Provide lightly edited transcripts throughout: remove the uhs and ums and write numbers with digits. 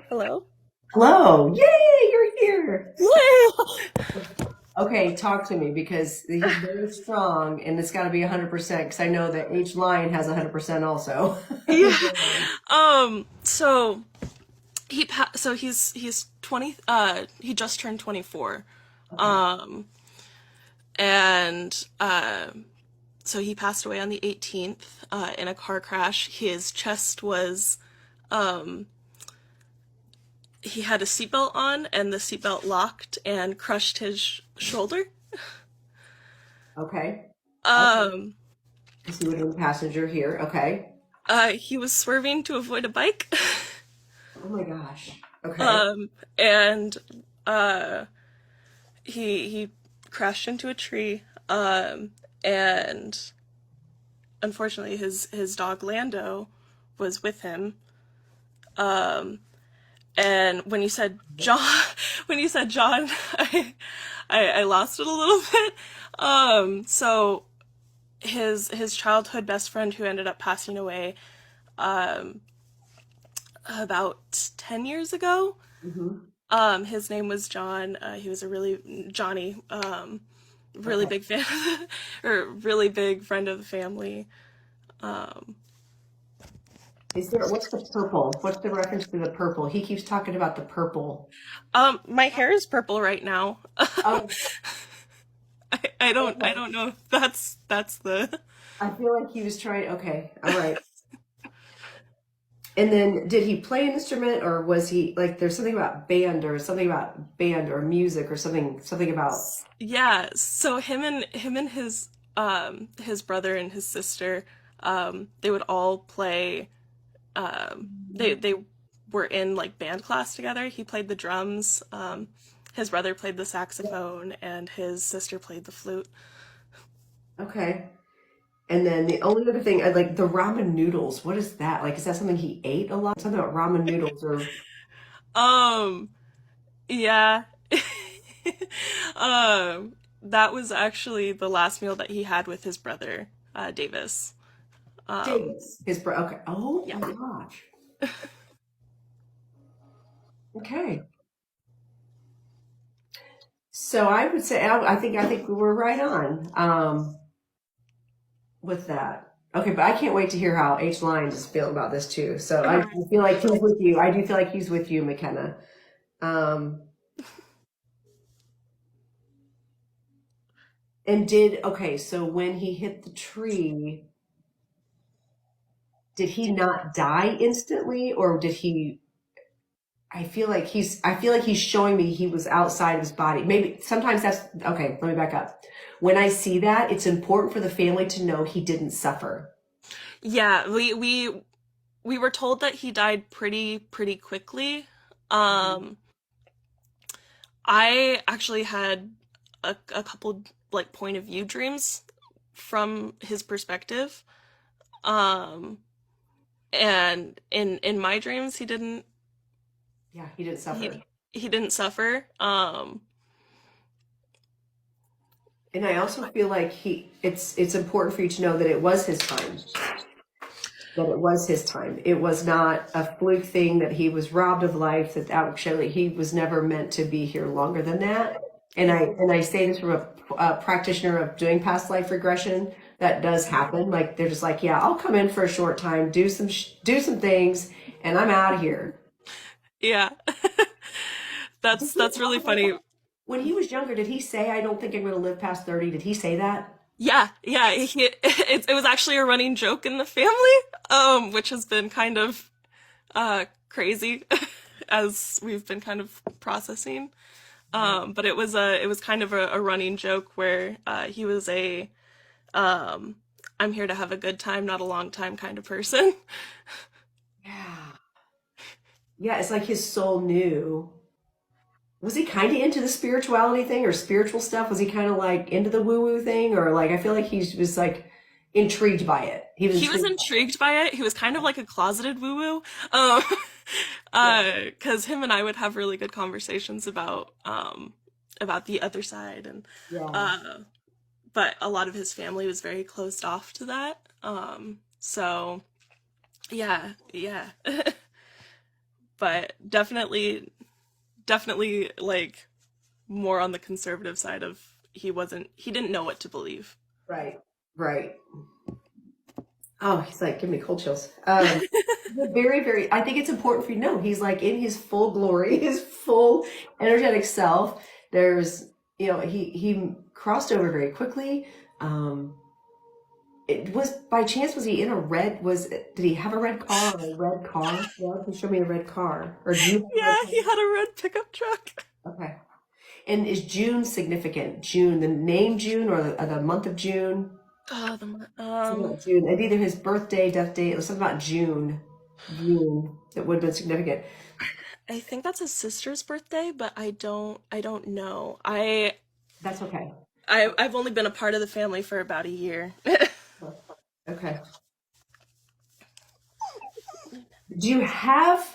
Hello? Hello. Yay, you're here. Woo! Okay, talk to me because he's very strong and it's got to be 100% because I know that each lion has 100% also. Yeah. So he's 20 he just turned 24. Okay. Um and so he passed away on the 18th in a car crash. His chest was he had a seatbelt on and the seatbelt locked and crushed his shoulder. Okay. Okay. Um I see what in the passenger here. Okay. he was swerving to avoid a bike. Oh my gosh. Okay. And uh he crashed into a tree, and unfortunately his dog Lando was with him. And when you said John, when you said John, I lost it a little bit. So his childhood best friend who ended up passing away about 10 years ago. Hmm. His name was John. He was a really Johnny. Really Okay. big fan of or really big friend of the family. Um, Is there, what's the purple? What's the reference to the purple? He keeps talking about the purple. my hair is purple right now. Oh, I okay. don't know if that's the I feel like he was trying, okay. All right. And then did he play an instrument or was he like there's something about band or music or something about yeah. So him and his brother and his sister, they would all play. They were in like band class together. He played the drums. His brother played the saxophone, and his sister played the flute. okay. And then the only other thing I like the ramen noodles. What is that? Like is that something he ate a lot? Something about ramen noodles or Um, yeah. That was actually the last meal that he had with his brother, Davis. Um, Davis. His bro okay. Oh yeah. my gosh. Okay. So I would say I think we were right on with that. Okay, but I can't wait to hear how H Lyons is feeling about this too. So I feel like he's with you. I do feel like he's with you, McKenna. Um, and okay, so when he hit the tree, did he not die instantly or did he I feel like he's showing me he was outside of his body. Maybe sometimes that's okay, let me back up. When I see that, it's important for the family to know he didn't suffer. Yeah, we were told that he died pretty quickly. Um, I actually had a couple like point of view dreams from his perspective. Um, and in my dreams Yeah, he didn't he suffer. he didn't suffer. And I also feel like it's important for you to know that it was his time. That it was his time. It was not a fluke thing that he was robbed of life, that actually he was never meant to be here longer than that. Yeah. And I say this from a practitioner of doing past life regression. That does happen. Like they're just like, yeah, I'll come in for a short time, do some things, and I'm out of here. Yeah. Did he That's talk really about funny. that? When he was younger, did he say, I don't think I'm going to live past 30? Did he say that? Yeah, yeah. It was actually a running joke in the family, which has been kind of crazy as we've been kind of processing. But it was kind of a running joke where he was a um, I'm here to have a good time, not a long time kind of person. Yeah. Yeah, it's like his soul knew. Was he kind of into the spirituality thing or spiritual stuff? Was he kind of like into the woo woo thing? Or like, I feel like he was like intrigued by it. He was He was intrigued by intrigued by it. He was kind of like a closeted woo woo. it. Because him and I would have really good conversations about the other side, and Yeah. Yeah. uh, but a lot of his family was very closed off to that. So yeah, yeah. but definitely like more on the conservative side of he didn't know what to believe. Right. Right. Oh, he's like, give me cold chills. Very, very, I think it's important for you to know he's like in his full glory, his full energetic self. There's, he crossed over very quickly. Um, it was by chance, was he in a red, did he have a red car or a red car? Yeah, can you show me a red car? Or do you have a Yeah, red he car? had a red pickup truck. Okay. And is June significant? June, the name June or the month of June? Oh, Something about June. And either his birthday, death date, it was something about June. June that would have been significant. I think that's his sister's birthday, but I don't know. That's okay. I've only been a part of the family for about a year. Okay. Do you have,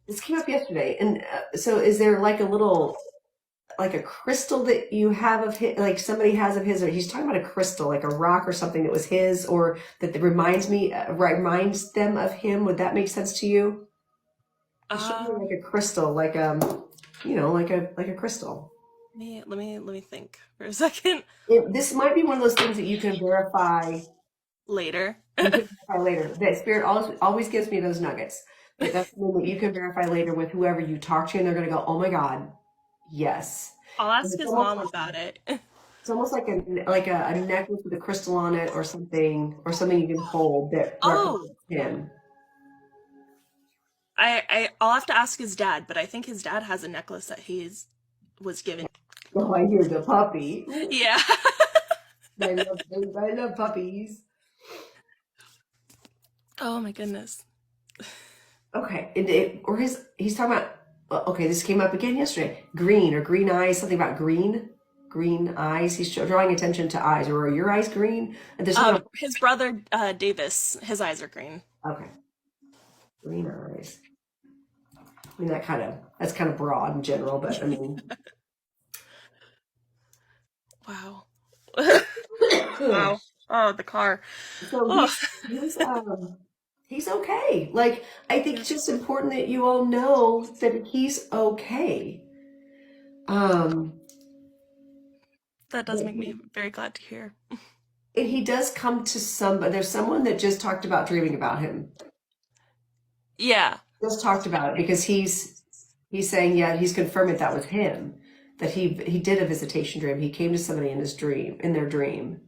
this came up yesterday, and so is there like a little, like a crystal that you have of his, like somebody has of his, or he's talking about a crystal, like a rock or something that was his, or that reminds them of him? Would that make sense to you? He showed me Um, like a crystal, like a crystal. let me think for a second. This might be one of those things that you can verify. Later. You can verify later. That spirit always gives me those nuggets. But that's something that you can verify later with whoever you talk to, and they're going to go, "Oh my God, yes." I'll And ask his mom about it. it's almost like a necklace with a crystal on it, or something you can hold that Oh, represents him. I'll have to ask his dad, but I think his dad has a necklace that he's was given. Oh, I hear the puppy. Yeah. I love puppies. Oh my goodness. Okay, he's talking about. Okay, this came up again yesterday. Green or green eyes, something about green eyes. He's drawing attention to eyes. Or are your eyes green? And there's something. His brother Davis, his eyes are green. Okay, green eyes. I mean that's kind of broad in general, but I mean, Wow. Wow. Oh, the car. so Oh, he's okay. Like I think it's yes. just important that you all know that he's okay. Um, That does that make me very glad to hear. and he does come to somebody. There's someone that just talked about dreaming about him. Yeah. Just talked about it because he's saying, yeah, he's confirming that was him, that he did a visitation dream. He came to somebody in their dream.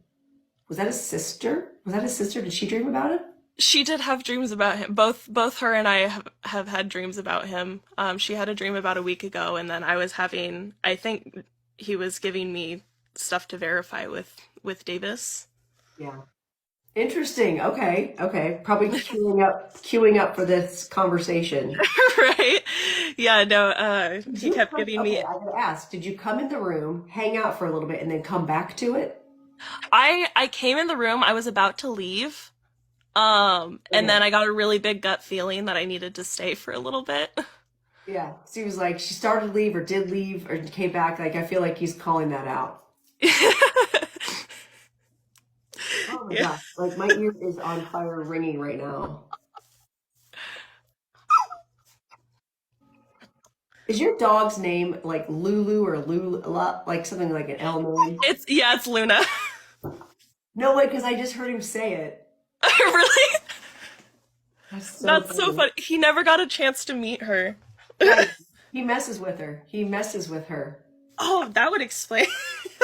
Was that a sister? Was that his sister? Did she dream about it? She did have dreams about him. Both her and I have had dreams about him. She had a dream about a week ago, and then I think he was giving me stuff to verify with Davis. Yeah. Interesting. Okay. Okay. Probably queuing up for this conversation. Right? Yeah, no, Did he you kept come? giving Okay, me I gotta ask. Did you come in the room, hang out for a little bit, and then come back to it? I came in the room, I was about to leave. And Okay. then I got a really big gut feeling that I needed to stay for a little bit. Yeah. So he was like, she started to leave or did leave or came back. Like, I feel like he's calling that out. Oh my Yeah. gosh. Like, my ear is on fire ringing right now. Is your dog's name like Lulu or Lula, like something like an L name? It's Luna. No way, because I just heard him say it. Really? That's so That's so funny. funny. He never got a chance to meet her. Yeah, he messes with her. He messes with her. Oh, that would explain.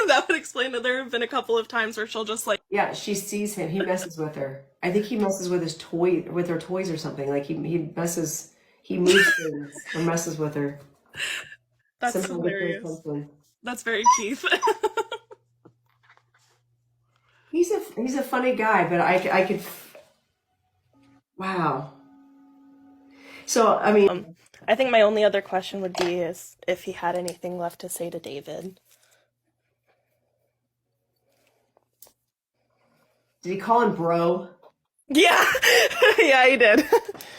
That would explain that there have been a couple of times where she'll just like, Yeah, she sees him. He messes with her. I think he messes with with her toys or something. Like he moves things or messes with her. that's Somehow gets her hilarious. attention. That's very Keith. He's a funny guy, but I could, wow. So, I mean, I think my only other question would be is if he had anything left to say to David. did he call him bro? Yeah, yeah, he did.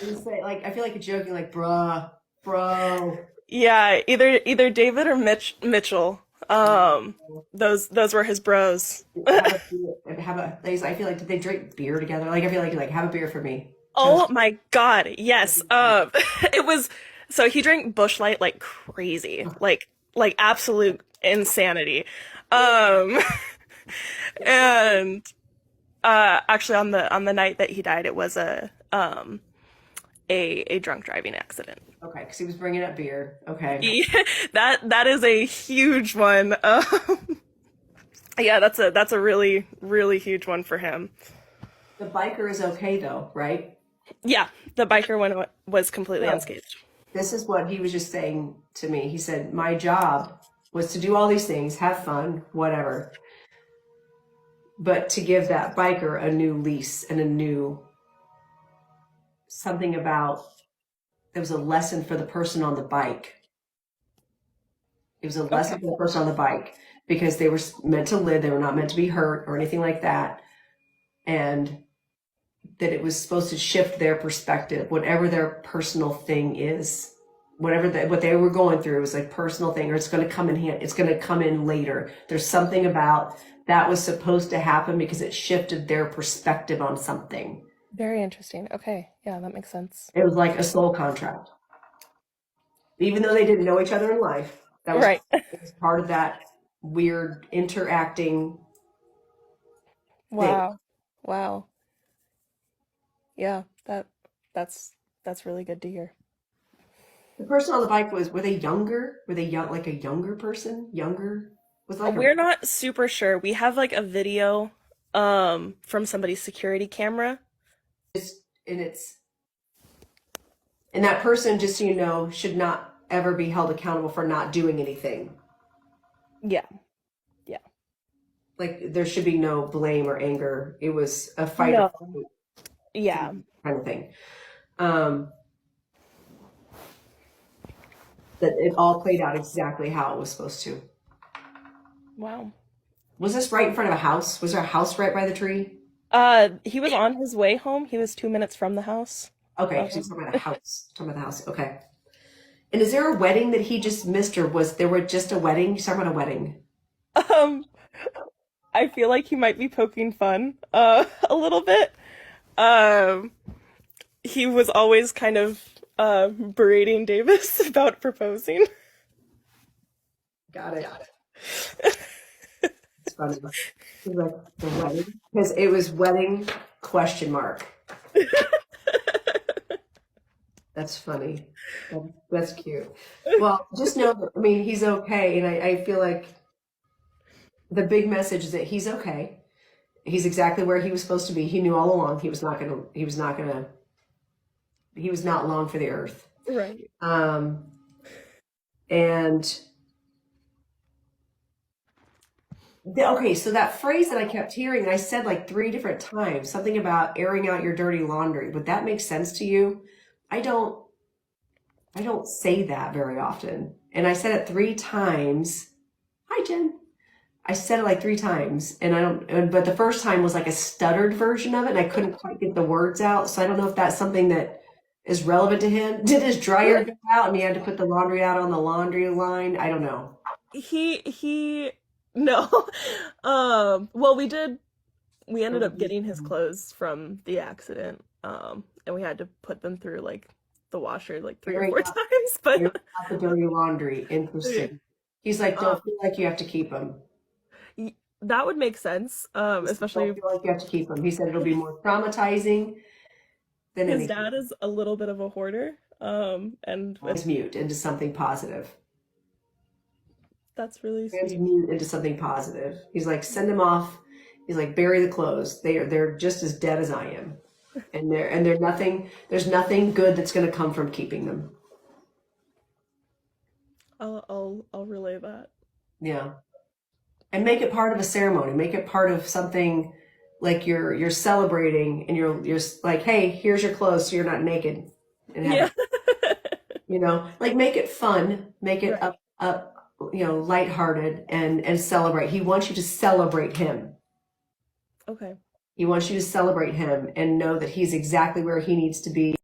Did he say, like, I feel like you're joking, like, bruh, bro. Yeah, either David or Mitchell. Those were his bros. I feel like, did they drink beer together? Like, I feel like, have a beer for me. Tell us. Oh my God, yes. It was so he drank Busch Light like crazy, like absolute insanity. Um, and actually on the night that he died, it was a drunk driving accident. Okay, because he was bringing up beer. Okay. Yeah, that is a huge one. Yeah, that's a really huge one for him. The biker is okay though, right? Yeah, the biker one was completely So unscathed. this is what he was just saying to me. He said, my job was to do all these things, have fun, whatever, but to give that biker a new lease and a new something about, it was a lesson for the person on the bike. It was a lesson Okay. for the person on the bike because they were meant to live. They were not meant to be hurt or anything like that. And that it was supposed to shift their perspective, whatever their personal thing is, whatever what they were going through was like personal thing, or it's going to come in hand. It's going to come in later. There's something about that was supposed to happen because it shifted their perspective on something. Very interesting. Okay. Yeah, that makes sense. It was like a soul contract. Even though they didn't know each other in life, Right. it was part of that weird interacting thing. Wow. Wow. Yeah, that's that's really good to hear. The person on the bike were they younger? Were they young, like a younger person? Younger? Was it like a, We're not super sure. We have like a video from somebody's security camera. and it's, and that person, just so you know, should not ever be held accountable for not doing anything. Yeah. Yeah. Like there should be no blame or anger. It was a fight or No. flight Yeah. kind of thing. Um, that it all played out exactly how it was supposed to. Wow. Was this right in front of a house? Was there a house right by the tree? He was on his way home. He was 2 minutes from the house. Okay, so Um, he's talking about a house. Talking about the house. Okay. And is there a wedding that he just missed, or was there were just a wedding? He's talking about a wedding. um, I feel like he might be poking fun, a little bit. Um, he was always kind of, berating Davis about proposing. Got it. It's funny. He's like the wedding because it was wedding question mark. That's funny. That's cute. Well, just know that, I mean, he's okay, and I feel like the big message is that he's okay. He's exactly where he was supposed to be. He knew all along he was not gonna. He was not gonna. He was not long for the earth. Right. Um, and okay, so that phrase that I kept hearing, and I said like 3 different times, something about airing out your dirty laundry. Would that make sense to you? I don't. I don't say that very often, and I said it 3 times. Hi, Jen. I said it like 3 times, and I don't. But the first time was like a stuttered version of it, and I couldn't quite get the words out. So I don't know if that's something that is relevant to him. Did his dryer go out, and he had to put the laundry out on the laundry line? I don't know. He no. Well, we ended up getting his clothes from the accident. And we had to put them through like the washer like three or Airing four out, times, airing but out the dirty laundry. Interesting. He's like, um don't feel like you have to keep them. that would make sense. Don't Especially feel like you have to keep them. He said it'll be more traumatizing than his anything. dad is a little bit of a hoarder. And Transmute into something positive. that's really sweet. Transmute into something positive. He's like, send them off. He's like, bury the clothes. They're just as dead as I am, and they're nothing. There's nothing good that's going to come from keeping them. I'll relay that. Yeah, and make it part of a ceremony. Make it part of something like you're celebrating, and you're like, hey, here's your clothes, so you're not naked and Yeah. have, like make it fun, make it Right. up, lighthearted, and celebrate. He wants you to celebrate him. Okay. He wants you to celebrate him and know that he's exactly where he needs to be.